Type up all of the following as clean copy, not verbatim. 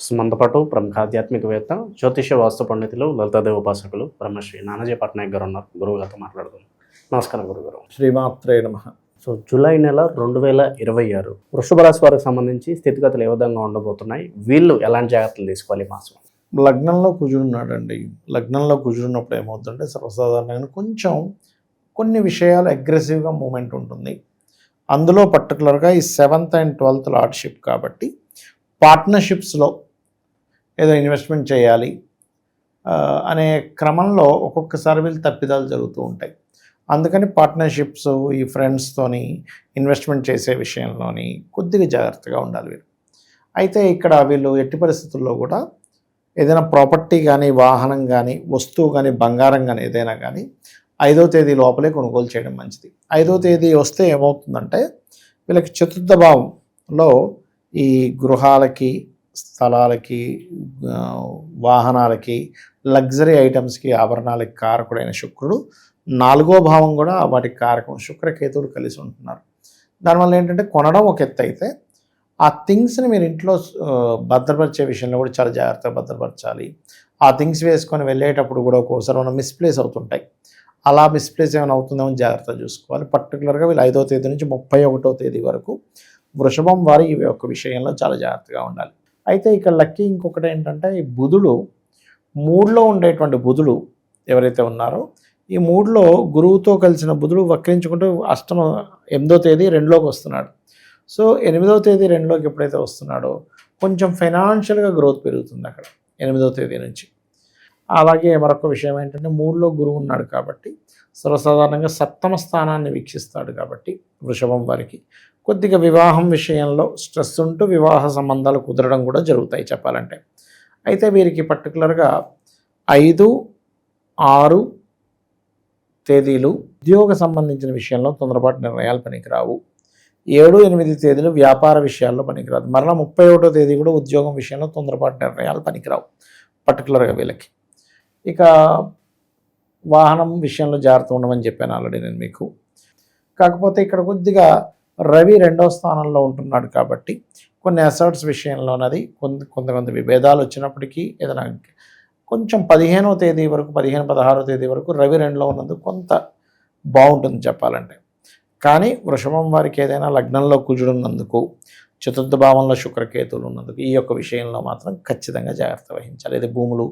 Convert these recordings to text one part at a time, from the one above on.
మనతో పాటు ప్రముఖ ఆధ్యాత్మికవేత్త, జ్యోతిష వాస్తు పండితులు, లలితాదేవి ఉపాసకులు బ్రహ్మశ్రీ నానాజీ పట్నాయక్ గారు ఉన్నారు. గురువుగారితో మాట్లాడుతున్నాం. నమస్కారం గురుగారు. శ్రీమాత్రే నమః. సో జూలై నెల 2026 వృషభ రాశి వారికి సంబంధించి స్థితిగతులు ఏ విధంగా ఉండబోతున్నాయి, వీళ్ళు ఎలాంటి జాగ్రత్తలు తీసుకోవాలి ఈ మాసం? లగ్నంలో కుజుడున్నాడండి. లగ్నంలో కుజుడున్నప్పుడు ఏమవుతుందంటే సర్వసాధారణంగా కొన్ని విషయాలు అగ్రెసివ్గా మూమెంట్ ఉంటుంది. అందులో పర్టికులర్గా ఈ 7th and 12th లార్డ్షిప్ కాబట్టి పార్ట్నర్షిప్స్లో ఏదో ఇన్వెస్ట్మెంట్ చేయాలి అనే క్రమంలో ఒక్కొక్కసారి వీళ్ళు తప్పిదాలు జరుగుతూ ఉంటాయి. అందుకని పార్ట్నర్షిప్స్, ఈ ఫ్రెండ్స్తోని ఇన్వెస్ట్మెంట్ చేసే విషయంలోని కొద్దిగా జాగ్రత్తగా ఉండాలి వీళ్ళు. అయితే ఇక్కడ వీళ్ళు ఎట్టి పరిస్థితుల్లో కూడా ఏదైనా ప్రాపర్టీ కానీ, వాహనం కానీ, వస్తువు కానీ, బంగారం కానీ ఏదైనా కానీ 5వ తేదీ లోపలే కొనుగోలు చేయడం మంచిది. 5వ తేదీ వస్తే ఏమవుతుందంటే వీళ్ళకి చతుర్థ భావంలో ఈ గృహాలకి, స్థలాలకి, వాహనాలకి, లగ్జరీ ఐటమ్స్కి, ఆభరణాలకి కారకుడైన శుక్రుడు 4వ భావం కూడా వాటికి కారకం. శుక్రకేతువులు కలిసి ఉంటున్నారు. దానివల్ల ఏంటంటే కొనడం ఒక ఎత్తు అయితే ఆ థింగ్స్ని మీరు ఇంట్లో భద్రపరిచే విషయంలో కూడా చాలా జాగ్రత్తగా భద్రపరచాలి. ఆ థింగ్స్ వేసుకొని వెళ్ళేటప్పుడు కూడా ఒక్కోసారి మనం మిస్ప్లేస్ అవుతుంటాయి. అలా మిస్ప్లేస్ ఏమైనా అవుతుందేమో జాగ్రత్తగా చూసుకోవాలి. పర్టికులర్గా వీళ్ళు 5వ తేదీ నుంచి 31వ తేదీ వరకు వృషభం వారి ఇవి ఒక విషయంలో చాలా జాగ్రత్తగా ఉండాలి. అయితే ఇక్కడ లక్కీ ఇంకొకటి ఏంటంటే ఈ బుధుడు 3లో ఉండేటువంటి బుధుడు ఎవరైతే ఉన్నారో ఈ 3లో గురువుతో కలిసిన బుధుడు వక్రించుకుంటూ 8వ తేదీ 2లోకి వస్తున్నాడు. సో 8వ తేదీ 2లోకి ఎప్పుడైతే వస్తున్నాడో కొంచెం ఫైనాన్షియల్గా గ్రోత్ పెరుగుతుంది అక్కడ 8వ తేదీ నుంచి. అలాగే మరొక విషయం ఏంటంటే 3లో గురువు ఉన్నాడు కాబట్టి సర్వసాధారణంగా 7వ స్థానాన్ని వీక్షిస్తాడు కాబట్టి వృషభం వారికి కొద్దిగా వివాహం విషయంలో స్ట్రెస్ ఉంటూ వివాహ సంబంధాలు కుదరడం కూడా జరుగుతాయి చెప్పాలంటే. అయితే వీరికి పర్టికులర్గా 5, 6 తేదీలు ఉద్యోగ సంబంధించిన విషయంలో తొందరపాటు నిర్ణయాలు పనికిరావు. 7, 8 తేదీలు వ్యాపార విషయాల్లో పనికిరాదు. మరలా 31వ తేదీ కూడా ఉద్యోగం విషయంలో తొందరపాటు నిర్ణయాలు పనికిరావు పర్టికులర్గా వీళ్ళకి. ఇక వాహనం విషయంలో జాగ్రత్త ఉండమని చెప్పాను ఆల్రెడీ నేను మీకు. కాకపోతే ఇక్కడ కొద్దిగా రవి 2వ స్థానంలో ఉంటున్నాడు కాబట్టి కొన్ని అసర్ట్స్ విషయంలోనది కొంత విభేదాలు వచ్చినప్పటికీ ఏదైనా కొంచెం 15వ తేదీ వరకు 16వ తేదీ వరకు రవి 2లో ఉన్నందుకు కొంత బాగుంటుంది చెప్పాలంటే. కానీ వృషభం వారికి ఏదైనా లగ్నంలో కుజుడు ఉన్నందుకు, చతుర్థ భావంలో శుక్రకేతువులు ఉన్నందుకు ఈ యొక్క విషయంలో మాత్రం ఖచ్చితంగా జాగ్రత్త వహించాలి. ఇది భూములు,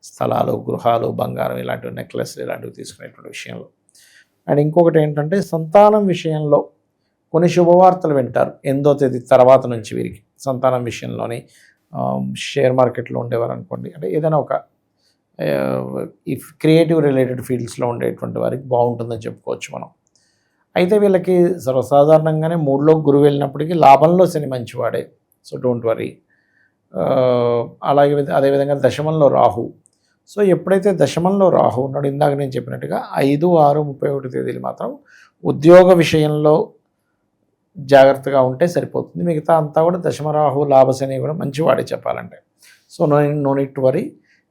స్థలాలు, గృహాలు, బంగారం ఇలాంటివి, నెక్లెస్లు ఇలాంటివి తీసుకునేటువంటి విషయంలో. అండ్ ఇంకొకటి ఏంటంటే సంతానం విషయంలో కొన్ని శుభవార్తలు వింటారు 8వ తేదీ తర్వాత నుంచి వీరికి. సంతానం విషయంలోని షేర్ మార్కెట్లో ఉండేవారు అనుకోండి, అంటే ఏదైనా ఒక ఈ క్రియేటివ్ రిలేటెడ్ ఫీల్డ్స్లో ఉండేటువంటి వారికి బాగుంటుందని చెప్పుకోవచ్చు మనం. అయితే వీళ్ళకి సర్వసాధారణంగానే 3లో గురువు వెళ్ళినప్పటికీ లాభంలో శని మంచివాడే, సో డోంట్ వరీ. అలాగే అదేవిధంగా దశమంలో రాహు. సో ఎప్పుడైతే దశమంలో రాహు ఉన్నాడు, ఇందాక నేను చెప్పినట్టుగా 5, 6, 31 తేదీలు మాత్రం ఉద్యోగ విషయంలో జాగ్రత్తగా ఉంటే సరిపోతుంది. మిగతా అంతా కూడా దశమరాహు, లాభశని కూడా మంచివాడే చెప్పాలంటే. So no need to worry.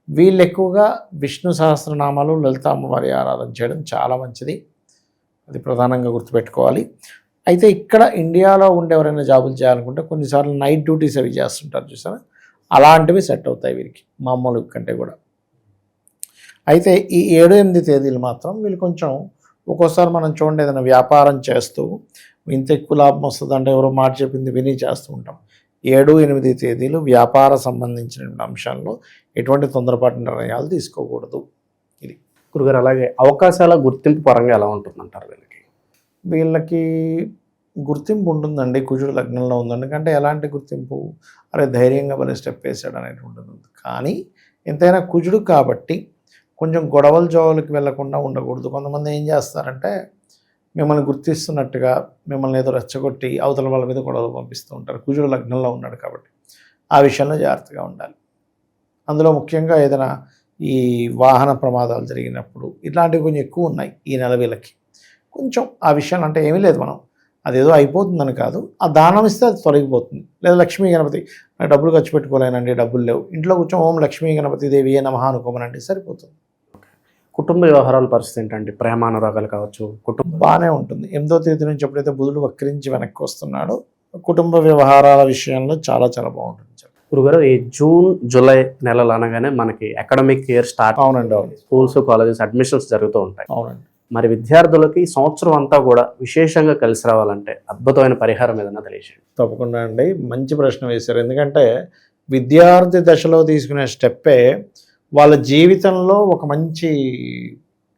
వీళ్ళు ఎక్కువగా విష్ణు సహస్రనామాలు, లలిత అమ్మవారి ఆరాధన చేయడం చాలా మంచిది. అది ప్రధానంగా గుర్తుపెట్టుకోవాలి. అయితే ఇక్కడ ఇండియాలో ఉండే ఎవరైనా జాబులు చేయాలనుకుంటే కొన్నిసార్లు నైట్ డ్యూటీస్ అవి చేస్తుంటారు చూసారా, అలాంటివి సెట్ అవుతాయి వీరికి మామూలు కంటే కూడా. అయితే ఈ 7, 8 తేదీలు మాత్రం వీళ్ళు కొంచెం ఒక్కోసారి మనం చూడండి ఏదైనా వ్యాపారం చేస్తూ ఇంత ఎక్కువ లాభం వస్తుందంటే ఎవరో మాట చెప్పింది విని చేస్తూ ఉంటాం. 7, 8 తేదీలు వ్యాపార సంబంధించిన అంశాల్లో ఎటువంటి తొందరపాటు నిర్ణయాలు తీసుకోకూడదు. ఇది గురుగారు, అలాగే అవకాశాల గుర్తింపు పరంగా ఎలా ఉంటుందంటారు వీళ్ళకి? వీళ్ళకి గుర్తింపు ఉంటుందండి. కుజుడు లగ్నంలో ఉంది, ఎందుకంటే ఎలాంటి గుర్తింపు, అరే ధైర్యంగా భలే స్టెప్ వేసాడు అనేది ఉంటుంది. కానీ ఎంతైనా కుజుడు కాబట్టి కొంచెం గొడవల జోలికి వెళ్లకుండా ఉండకూడదు. కొంతమంది ఏం చేస్తారంటే మిమ్మల్ని గుర్తిస్తున్నట్టుగా మిమ్మల్ని ఏదో రెచ్చగొట్టి అవతల వాళ్ళ మీద గొడవలు పంపిస్తూ ఉంటారు. కుజుడు లగ్నంలో ఉన్నాడు కాబట్టి ఆ విషయంలో జాగ్రత్తగా ఉండాలి. అందులో ముఖ్యంగా ఏదైనా ఈ వాహన ప్రమాదాలు జరిగినప్పుడు ఇట్లాంటివి కొంచెం ఎక్కువ ఉన్నాయి ఈ నెల వీళ్ళకి. కొంచెం ఆ విషయాలు అంటే ఏమీ లేదు, మనం అదేదో అయిపోతుందని కాదు, ఆ దానం ఇస్తే అది తొలగిపోతుంది. లేదా లక్ష్మీ గణపతి, నాకు డబ్బులు ఖర్చు పెట్టుకోలేనండి, డబ్బులు లేవు, ఇంట్లో కూర్చొని ఓం లక్ష్మీ గణపతి దేవి ఏ నమః అనుకోమనండి, సరిపోతుంది. కుటుంబ వ్యవహారాల పరిస్థితి ఏంటంటే ప్రేమానురాగాలు కావచ్చు, కుటుంబం బాగానే ఉంటుంది. 8వ తేదీ నుంచి ఎప్పుడైతే బుధుడు వక్రించి వెనక్కి వస్తున్నాడో కుటుంబ వ్యవహారాల విషయంలో చాలా చాలా బాగుంటుంది. గురుగారు ఈ జూన్ జూలై నెలలు అనగానే మనకి అకాడమిక్ ఇయర్ స్టార్ట్, అవునండి, అవును, స్కూల్స్ కాలేజెస్ అడ్మిషన్స్ జరుగుతూ ఉంటాయి. అవునండి. మరి విద్యార్థులకి ఈ సంవత్సరం అంతా కూడా విశేషంగా కలిసి రావాలంటే అద్భుతమైన పరిహారం ఏదైనా తెలియజేయండి. తప్పకుండా అండి, మంచి ప్రశ్న వేశారు. ఎందుకంటే విద్యార్థి దశలో తీసుకునే స్టెప్పే వాళ్ళ జీవితంలో ఒక మంచి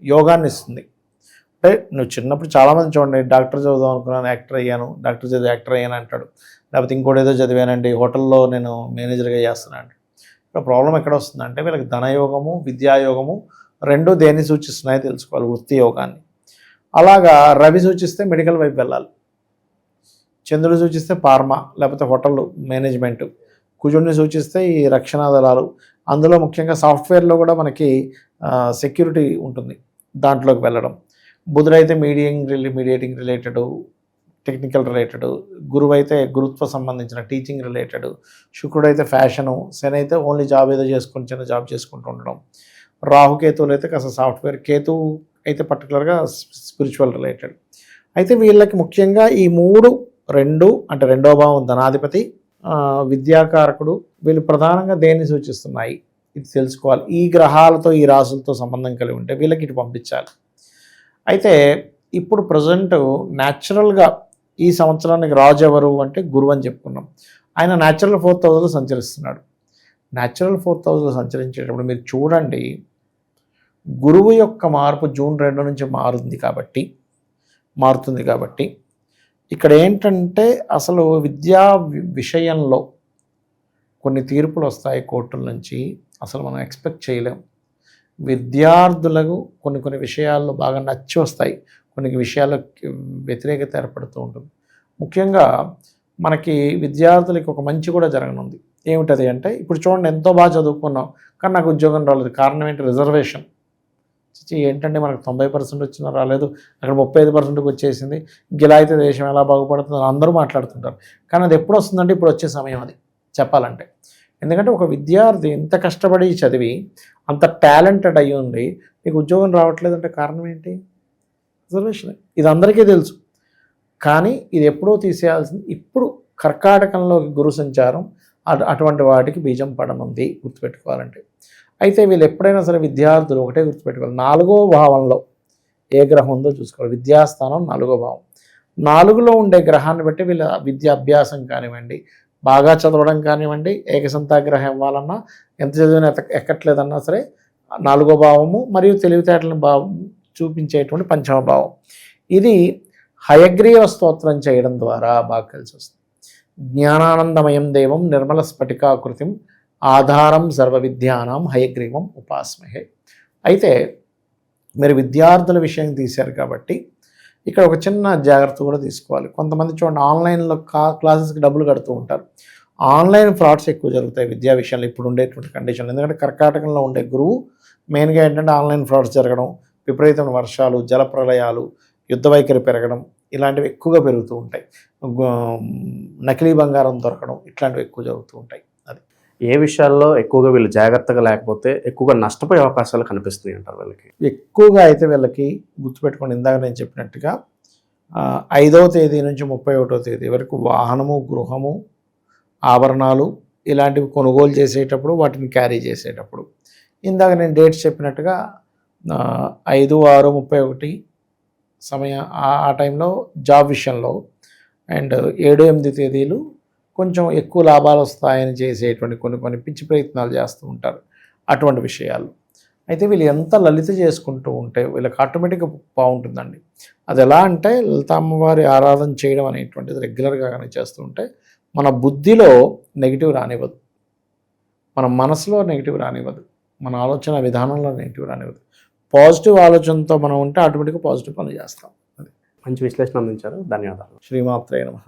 యోగాన్ని ఇస్తుంది. అంటే నువ్వు చిన్నప్పుడు చాలామంది చూడండి, డాక్టర్ చదువుదాం అనుకున్నాను, యాక్టర్ అయ్యాను, డాక్టర్ చదివి యాక్టర్ అయ్యాను అంటాడు. లేకపోతే ఇంకోటి ఏదో చదివానండి, హోటల్లో నేను మేనేజర్గా చేస్తున్నాను. ఇప్పుడు ప్రాబ్లం ఎక్కడ వస్తుందంటే వీళ్ళకి ధనయోగము విద్యాయోగము రెండు దేన్ని సూచిస్తున్నాయో తెలుసుకోవాలి, వృత్తి యోగాన్ని. అలాగా రవి సూచిస్తే మెడికల్ వైపు వెళ్ళాలి, చంద్రుడు సూచిస్తే ఫార్మా లేకపోతే హోటల్ మేనేజ్మెంట్, కుజుడిని సూచిస్తే ఈ రక్షణ దళాలు, అందులో ముఖ్యంగా సాఫ్ట్వేర్లో కూడా మనకి సెక్యూరిటీ ఉంటుంది, దాంట్లోకి వెళ్ళడం. బుధుడైతే మీడియేటింగ్ రిలేటెడ్, టెక్నికల్ రిలేటెడ్, గురువు అయితే గురుత్వ సంబంధించిన టీచింగ్ రిలేటెడ్, శుక్రుడైతే ఫ్యాషను, శని అయితే ఓన్లీ జాబ్ ఏదో చేసుకుని చిన్న జాబ్ చేసుకుంటూ ఉండడం, రాహుకేతువులు అయితే కాస్త సాఫ్ట్వేర్, కేతువు అయితే పర్టికులర్గా స్పిరిచువల్ రిలేటెడ్. అయితే వీళ్ళకి ముఖ్యంగా ఈ రెండు అంటే రెండో భావం ధనాధిపతి, విద్యాకారకుడు, వీళ్ళు ప్రధానంగా దేన్ని సూచిస్తున్నాయి ఇది తెలుసుకోవాలి. ఈ గ్రహాలతో ఈ రాసులతో సంబంధం కలిగి ఉంటే వీళ్ళకి ఇటు పంపించాలి. అయితే ఇప్పుడు ప్రజెంట్ న్యాచురల్గా ఈ సంవత్సరానికి రాజు ఎవరు అంటే గురువు అని చెప్పుకున్నాం. ఆయన న్యాచురల్ 4th హౌస్లో సంచరిస్తున్నాడు. న్యాచురల్ 4th హౌస్లో సంచరించేటప్పుడు మీరు చూడండి, గురువు యొక్క మార్పు జూన్ 2 నుంచి మారుతుంది కాబట్టి ఇక్కడ ఏంటంటే అసలు విద్యా విషయంలో కొన్ని తీర్పులు వస్తాయి కోర్టుల నుంచి, అసలు మనం ఎక్స్పెక్ట్ చేయలేం. విద్యార్థులకు కొన్ని విషయాల్లో బాగా నచ్చి వస్తాయి, కొన్ని విషయాల్లో వ్యతిరేకత ఏర్పడుతూ ఉంటుంది. ముఖ్యంగా మనకి విద్యార్థులకి ఒక మంచి కూడా జరగనుంది. ఏమిటది అంటే, ఇప్పుడు చూడండి, ఎంతో బాగా చదువుకున్నాం కానీ నాకు ఉద్యోగం రాలేదు. కారణం ఏంటి? రిజర్వేషన్. ఏంటంటే మనకు 90% వచ్చినా రాలేదు, అక్కడ 35%కి వచ్చేసింది. ఇలా అయితే దేశం ఎలా బాగుపడుతుందో అందరూ మాట్లాడుతుంటారు. కానీ అది ఎప్పుడు వస్తుందంటే ఇప్పుడు వచ్చే సమయం అది చెప్పాలంటే. ఎందుకంటే ఒక విద్యార్థి ఎంత కష్టపడి చదివి అంత టాలెంటెడ్ అయ్యి ఉండి నీకు ఉద్యోగం రావట్లేదంటే కారణం ఏంటి? రిజర్వేషన్. ఇది అందరికీ తెలుసు. కానీ ఇది ఎప్పుడో తీసేయాల్సింది. ఇప్పుడు కర్కాటకంలో గురు సంచారం అటువంటి వాటికి బీజం పడనుంది, గుర్తుపెట్టుకోవాలంటే. అయితే వీళ్ళు ఎప్పుడైనా సరే విద్యార్థులు ఒకటే గుర్తుపెట్టుకోవాలి, 4వ భావంలో ఏ గ్రహం ఉందో చూసుకోవాలి. విద్యాస్థానం 4వ భావం. 4లో ఉండే గ్రహాన్ని బట్టి వీళ్ళ విద్యా అభ్యాసం కానివ్వండి, బాగా చదవడం కానివ్వండి, ఏకసంతాగ్రహం ఇవ్వాలన్నా, ఎంత చదివినా ఎక్కట్లేదన్నా సరే 4వ భావము మరియు తెలివితేటలను చూపించేటువంటి 5వ భావం. ఇది హయగ్రీవ స్తోత్రం చేయడం ద్వారా బాగా కలిసి వస్తుంది. జ్ఞానానందమయం దేవం నిర్మల స్ఫటికాకృతిం ఆధారం సర్వ విద్యానాం హయగ్రీవం ఉపాస్మహే. అయితే మీరు విద్యార్థుల విషయం తీశారు కాబట్టి ఇక్కడ ఒక చిన్న జాగ్రత్త కూడా తీసుకోవాలి. కొంతమంది చూడండి, ఆన్లైన్లో క్లాసెస్కి డబ్బులు కడుతూ ఉంటారు. ఆన్లైన్ ఫ్రాడ్స్ ఎక్కువ జరుగుతాయి విద్యా విషయంలో ఇప్పుడు ఉండేటువంటి కండిషన్లు. ఎందుకంటే కర్కాటకంలో ఉండే గురువు మెయిన్గా ఏంటంటే ఆన్లైన్ ఫ్రాడ్స్ జరగడం, విపరీతమైన వర్షాలు, జలప్రలయాలు, యుద్ధ వైఖరి పెరగడం, ఇలాంటివి ఎక్కువగా పెరుగుతూ ఉంటాయి. నకిలీ బంగారం దొరకడం, ఇట్లాంటివి ఎక్కువ జరుగుతూ ఉంటాయి. అది ఏ విషయాల్లో ఎక్కువగా వీళ్ళు జాగ్రత్తగా లేకపోతే ఎక్కువగా నష్టపోయే అవకాశాలు కనిపిస్తున్నాయి అంటారు వీళ్ళకి? ఎక్కువగా అయితే వీళ్ళకి గుర్తుపెట్టుకోండి, ఇందాక నేను చెప్పినట్టుగా 5వ తేదీ నుంచి 31వ తేదీ వరకు వాహనము, గృహము, ఆభరణాలు ఇలాంటివి కొనుగోలు చేసేటప్పుడు, వాటిని క్యారీ చేసేటప్పుడు, ఇందాక నేను డేట్స్ చెప్పినట్టుగా 5, 6, 31 సమయం ఆ టైంలో జాబ్ విషయంలో, అండ్ 7, 8 తేదీలు కొంచెం ఎక్కువ లాభాలు వస్తాయని చేసేటువంటి కొన్ని పిచ్చి ప్రయత్నాలు చేస్తూ ఉంటారు అటువంటి విషయాలు. అయితే వీళ్ళు ఎంత లలిత చేసుకుంటూ ఉంటే వీళ్ళకి ఆటోమేటిక్గా బాగుంటుందండి. అది ఎలా అంటే, లలిత అమ్మవారి ఆరాధన చేయడం అనేటువంటిది రెగ్యులర్గా కానీ చేస్తూ ఉంటే మన బుద్ధిలో నెగిటివ్ రానివ్వదు, మన మనసులో నెగిటివ్ రానివ్వదు, మన ఆలోచన విధానంలో నెగిటివ్ రానివ్వదు. పాజిటివ్ ఆలోచనతో మనం ఉంటే ఆటోమేటిక్గా పాజిటివ్ పనులు చేస్తాం. అది మంచి విశ్లేషణ అందించారు, ధన్యవాదాలు. శ్రీమాత్రే నమః.